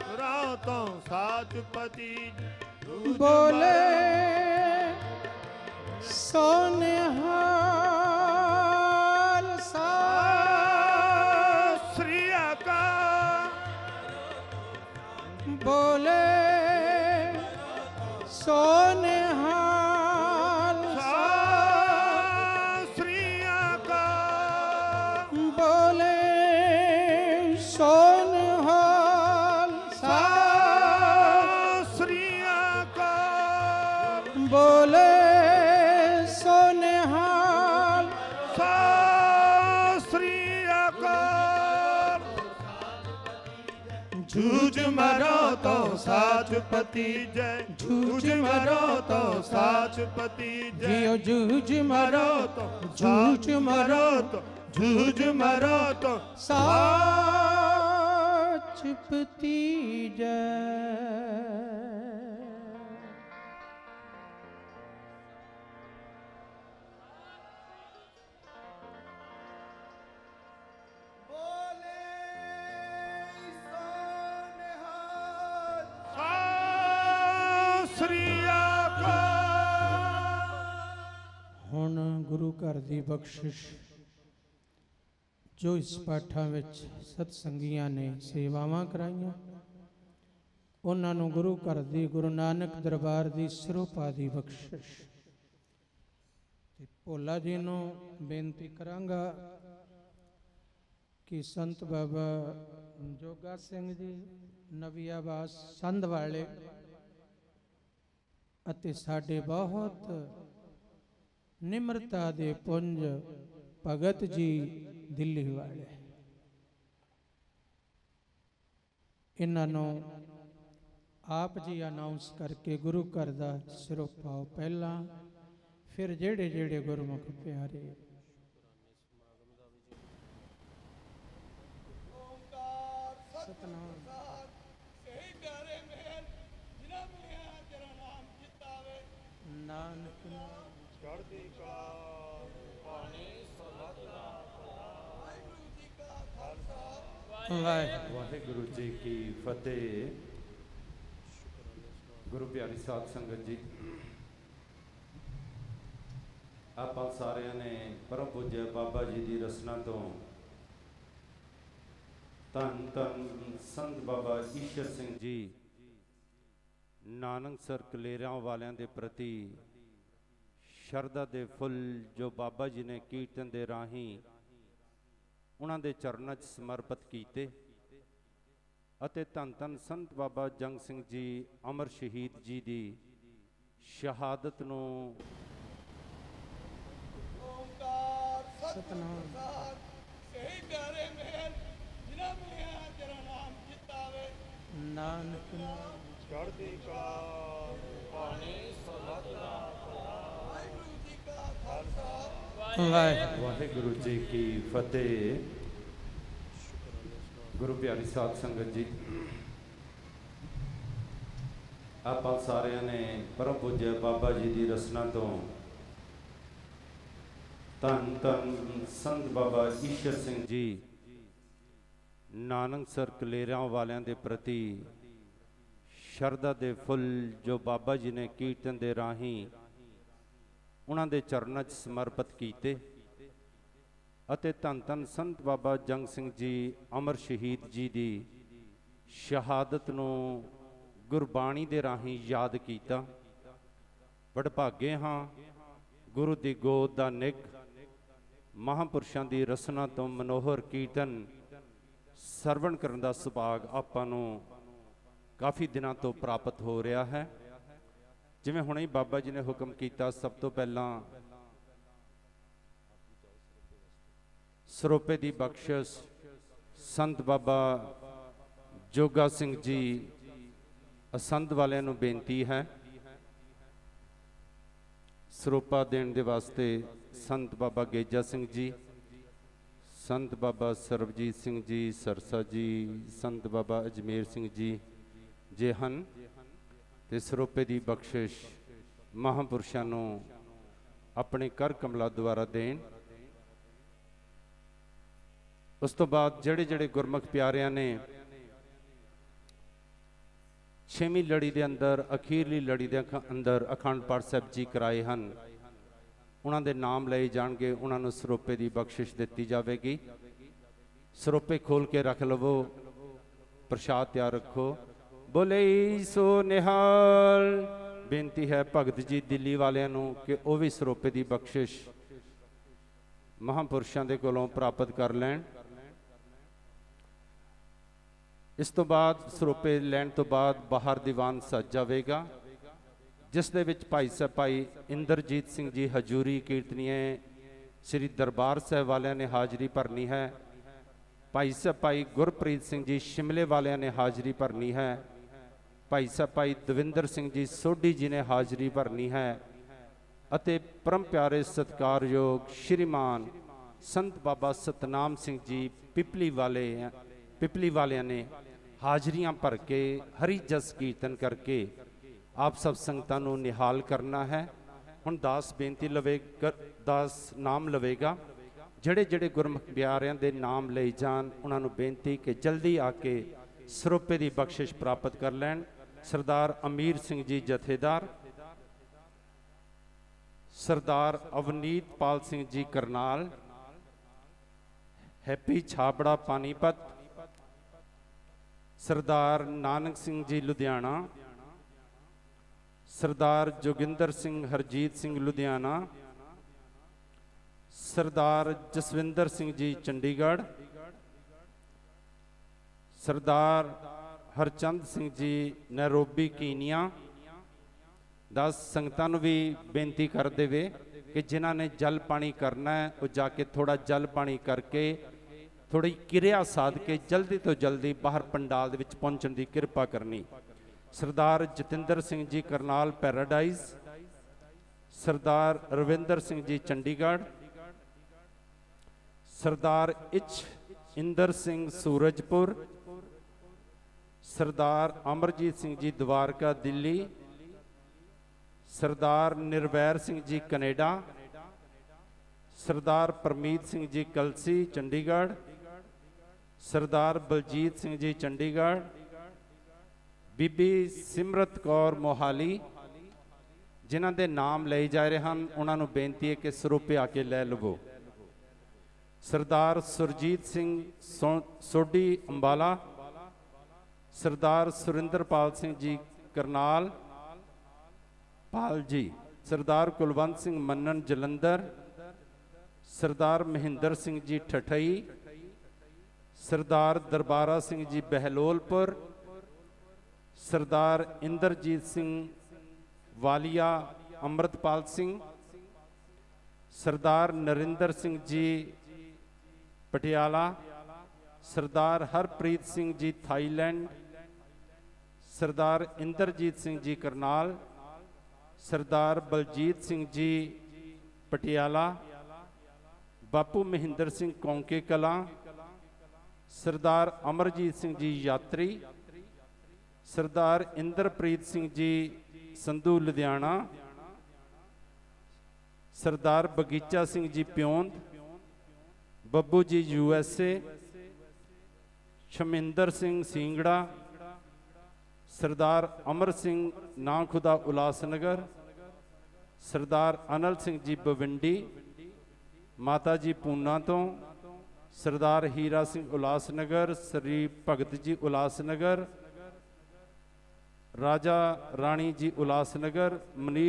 मरो तो साच पति। बोले सोनिहाल सा श्री अकाल। बोले सोनिहाल श्री अकाल। बोले सोनिहाल सा श्री अकाल। बोले सोनिहाल श्री अकाल। जूझ मरो तो साच पति जय। जूझ मरो तो साच पति जय। जूझ मरो तो जूझ मरो तो जूझ मरो तो साच पति जय। ਹੁਣ ਗੁਰੂ ਘਰ ਦੀ ਬਖਸ਼ਿਸ਼ जो इस पाठां विच सतसंगियां ने सेवावां कराईयां, उन्हां नूं गुरु घर दी गुरु नानक दरबार दी सिरोपा दी बख्शिश। ते भोला जी नूं बेनती करांगा कि संत बाबा जोगा सिंह जी नवीआबाद संध वाले अते साडे बहुत निम्रता दे पुंज भगत जी दिल्ली वाले, इन्हां नूं आप जी अनाउंस करके गुरु घर दा सिरोपाओ पहला, फिर जेड़े जेड़े गुरमुख प्यारे। सतनाम नानक चढ़दी कला पानी वाहिगुरु जी की फतेह। गुरु प्यारी साध संगत जी, आप सारिਆਂ ने परम पूज्य बाबा जी की रसना तो धन धन संत बाबा ईश्वर सिंह जी नानकसर कलेरियां वालियां दे प्रति शरदा दे फुल जो बाबा जी ने कीर्तन दे राही उन्हां दे चरनां च समर्पित कीते अते धन धन संत बाबा जंग सिंह जी अमर शहीद जी दी शहादत नूं सतनाम नानक चढ़दी कला पानी वाहिगुरु जी की फतेह। गुरु प्यारी साध संगत जी, आप सारिਆਂ ने परम पूज्य बाबा जी की रसना तो धन धन संत बाबा ईश्वर सिंह जी नानकसर कलेरियां वालियां दे प्रति शरदा दे फुल जो बाबा जी ने कीर्तन दे राही उन्हां दे चरनां च समर्पित कीते अते धन धन संत बाबा जंग सिंह जी अमर शहीद जी दी शहादत नूं गुरबाणी दे राही याद कीता। वडभागे हाँ गुरु दी गोद दा निग महापुरुषां दी रसना तो मनोहर कीर्तन सरवण करन दा सुभाग आपां नूं काफ़ी दिनों तो प्राप्त हो रहा है। जिवें हुणे ही बाबा जी ने हुक्म किया, सब तो पहला सरोपे दी बख्शिश संत बाबा जोगा सिंह जी असंध वालियां नूं बेनती है। सरोपा देण दे वास्ते संत बाबा गेजा सिंह जी, संत बाबा सरबजीत सिंह जी सरसा जी, संत बाबा अजमेर सिंह जी जे हन ते सरोपे दी बख्शिश महापुरुषां नूं अपने कर कमला द्वारा देण। उस तो बाद जड़े जड़े गुरमुख प्यारियां ने छेवीं लड़ी दे अंदर अखीरली लड़ी दे अंदर अखंड पाठ साहिब जी कराए हैं, उन्हां दे नाम लए जाणगे, उन्हां नूं सरोपे दी बख्शिश दित्ती जावेगी। सरोपे खोल के रख लवो, प्रसाद तैयार रखो। बोले सो निहाल। बेनती है भगत जी दिल्ली वालियां नूं कि वह भी सरोपे दी बख्शिश महापुरुषां दे कोलों प्राप्त कर लैण। इस तो बाद सरोपे लैण तो बाद बाहर दीवान सज जाएगा, जिस दे विच भाई साहब भाई इंद्रजीत सिंह जी हजूरी कीर्तनीय श्री दरबार साहब वालियां ने हाजरी भरनी है। भाई साहब भाई गुरप्रीत सिंह जी शिमले वालियां ने हाजरी भरनी है। भाई साहब भाई दविंदर सिंह जी सोढी जी ने हाजरी भरनी है। अते परम प्यारे सत्कारयोग श्रीमान संत बाबा सतनाम सिंह जी पिपली वालियां ने हाजरियां भर के हरि जस कीर्तन करके आप सब संगतां नूं निहाल करना है। हुण दास बेनती लवे, दास नाम लवेगा। जड़े जड़े गुरमुख प्यारियां दे नाम ले जान, उन्हां नूं बेनती कि जल्दी आके सरोपे दी बख्शिश प्राप्त कर लैण। सरदार अमीर सिंह जी जथेदार, सरदार अवनीत पाल सिंह जी करनाल, हैप्पी छाबड़ा पानीपत, सरदार नानक सिंह जी लुधियाना, सरदार जोगिंदर सिंह हरजीत सिंह लुधियाना, सरदार जसविंदर सिंह जी चंडीगढ़, सरदार हरचंद सिंह जी नैरोबी कीनिया। 10 संगतां नूं भी बेनती कर देवे कि जिन्हां ने जल पानी करना है वो जाके थोड़ा जल पानी करके थोड़ी किरिया साध के जल्दी तो जल्दी बाहर पंडाल दे विच पहुंचण दी किरपा करनी। सरदार जतिंदर सिंह जी करनाल पैराडाइज, सरदार रविंदर सिंह जी चंडीगढ़, सरदार इंदर सिंह सूरजपुर, सरदार अमरजीत सिंह जी द्वारका दिल्ली, सरदार निर्वैर सिंह जी कनेडा, सरदार परमीत सिंह जी कलसी चंडीगढ़, सरदार बलजीत सिंह जी चंडीगढ़, बीबी सिमरत कौर मोहाली। जिन्हां दे नाम लए जा रहे हैं उन्हां नूं बेनती है कि सरोपे आके लै लवो। सरदार सुरजीत सिंह सोडी अंबाला, सरदार सुरिंदरपाल सिंह जी करनाल पाल जी, सरदार कुलवंत सिंह मन्नन जलंधर, सरदार महिंदर सिंह जी ठठई, सरदार दरबारा सिंह जी बहलोलपुर, सरदार इंद्रजीत सिंह वालिया अमृतपाल सिंह, सरदार नरिंदर सिंह जी पटियाला, सरदार हरप्रीत सिंह जी थाईलैंड, सरदार इंद्रजीत सिंह जी करनाल, सरदार बलजीत सिंह जी पटियाला, बापू महिंदर सिंह कौंके कलां, सरदार अमरजीत सिंह जी यात्री, सरदार इंद्रप्रीत सिंह जी संधू लुधियाना, सरदार बगीचा सिंह जी प्योंद, बब्बू जी USA, शमिंदर सिंह सींगड़ा, सरदार अमर सिंह नाखुदा उल्लासनगर, सरदार अनल सिंह जी बविंडी, माता जी पूना तो, सरदार हीरा सिंह उल्लासनगर, श्री भगत जी उल्लासनगर, राजा राणी जी उल्लासनगर, मनीष